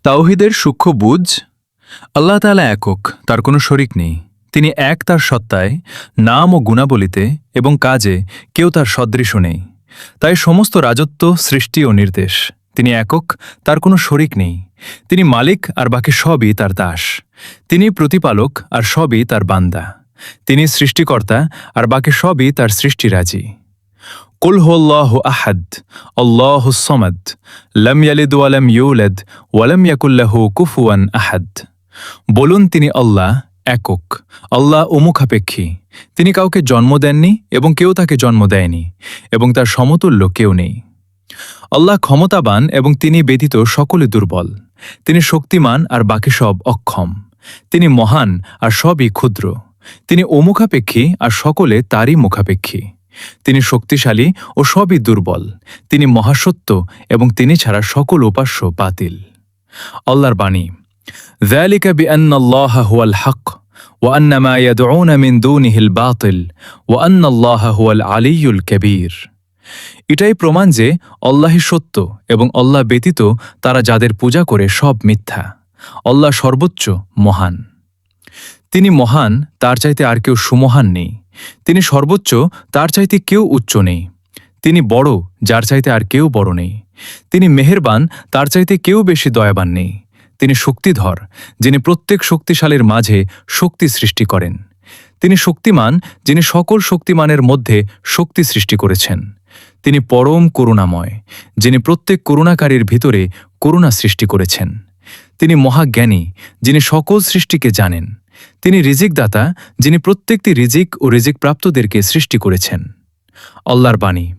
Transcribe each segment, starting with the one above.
তাওহীদের সূক্ষ্ম বুঝ। আল্লাহ তাআলা একক, তার কোনো শরিক নেই। তিনি এক তার সত্তায়, নাম ও গুণাবলিতে এবং কাজে কেউ তার সদৃশ নেই। তাই সমস্ত রাজত্ব, সৃষ্টি ও নির্দেশ। তিনি একক, তার কোনো শরিক নেই। তিনি মালিক আর বাকি সবই তার দাস। তিনি প্রতিপালক আর সবই তার বান্দা। তিনি সৃষ্টিকর্তা আর বাকি সবই তার সৃষ্টিরাজি। কুল হুয়াল্লাহু আহাদ, আল্লাহুস সামাদ, লাম ইয়ালিদ ওয়া লাম ইউলাদ ওয়া লাম ইয়াকুল লাহু কুফুয়ান আহাদ। বলুন, তিনি আল্লাহ, একক। আল্লাহ অমুখাপেক্ষী। তিনি কাউকে জন্ম দেননি এবং কেউ তাকে জন্ম দেয়নি, এবং তার সমতুল্য কেউ নেই। আল্লাহ ক্ষমতাবান এবং তিনি ব্যতীত সকলে দুর্বল। তিনি শক্তিমান আর বাকি সব অক্ষম। তিনি মহান আর সবই ক্ষুদ্র। তিনি অমুখাপেক্ষী আর সকলে তারই মুখাপেক্ষী। তিনি শক্তিশালী ও সবই দুর্বল। তিনি মহাসত্য এবং তিনি ছাড়া সকল উপাস্য বাতিল। আল্লাহর বাণী, ذلك بأن الله هو الحق وأن ما يدعون من دونه الباطل وأن الله هو العلي الكبير। এটাই প্রমাণ যে আল্লাহই সত্য এবং আল্লাহ ব্যতীত তারা যাদের পূজা করে সব মিথ্যা। আল্লাহ সর্বোচ্চ, মহান। তিনি মহান, তার চাইতে আর কেউ সুমহান নেই। তিনি সর্বোচ্চ, তার চাইতে কেউ উচ্চ নেই। তিনি বড়, যার চাইতে আর কেউ বড় নেই। তিনি মেহেরবান, তার চাইতে কেউ বেশি দয়াবান নেই। তিনি শক্তিধর, যিনি প্রত্যেক শক্তিশালীর মাঝে শক্তি সৃষ্টি করেন। তিনি শক্তিমান, যিনি সকল শক্তিমানের মধ্যে শক্তি সৃষ্টি করেছেন। তিনি পরম করুণাময়, যিনি প্রত্যেক করুণাকারীর ভিতরে করুণা সৃষ্টি করেছেন। তিনি মহাজ্ঞানী, যিনি সকল সৃষ্টিকে জানেন। তিনি রিজিকদাতা, যিনি প্রত্যেকটি রিজিক ও রিজিক প্রাপ্তদেরকে সৃষ্টি করেছেন। আল্লাহর বাণী,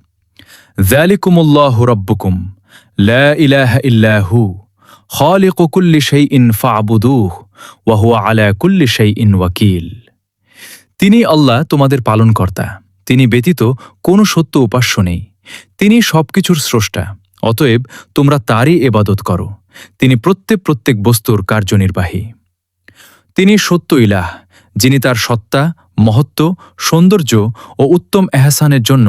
যালিকুমুল্লাহু রাব্বুকুম লা ইলাহা ইল্লা হু খালিকু কুল্লি শাইইন ফা'বুদুহু ওয়া হুয়া আলা কুল্লি শাইইন ওয়াকিল। তিনি আল্লাহ, তোমাদের পালনকর্তা। তিনি ব্যতীত কোনো সত্য উপাস্য নেই। তিনি সবকিছুর স্রষ্টা। অতএব তোমরা তারই ইবাদত করো। তিনি প্রত্যেক বস্তুর কার্যনির্বাহী। তিনি সত্য ইলাহ, যিনি তার সত্তা, মহত্ব, সৌন্দর্য ও উত্তম এহসানের জন্য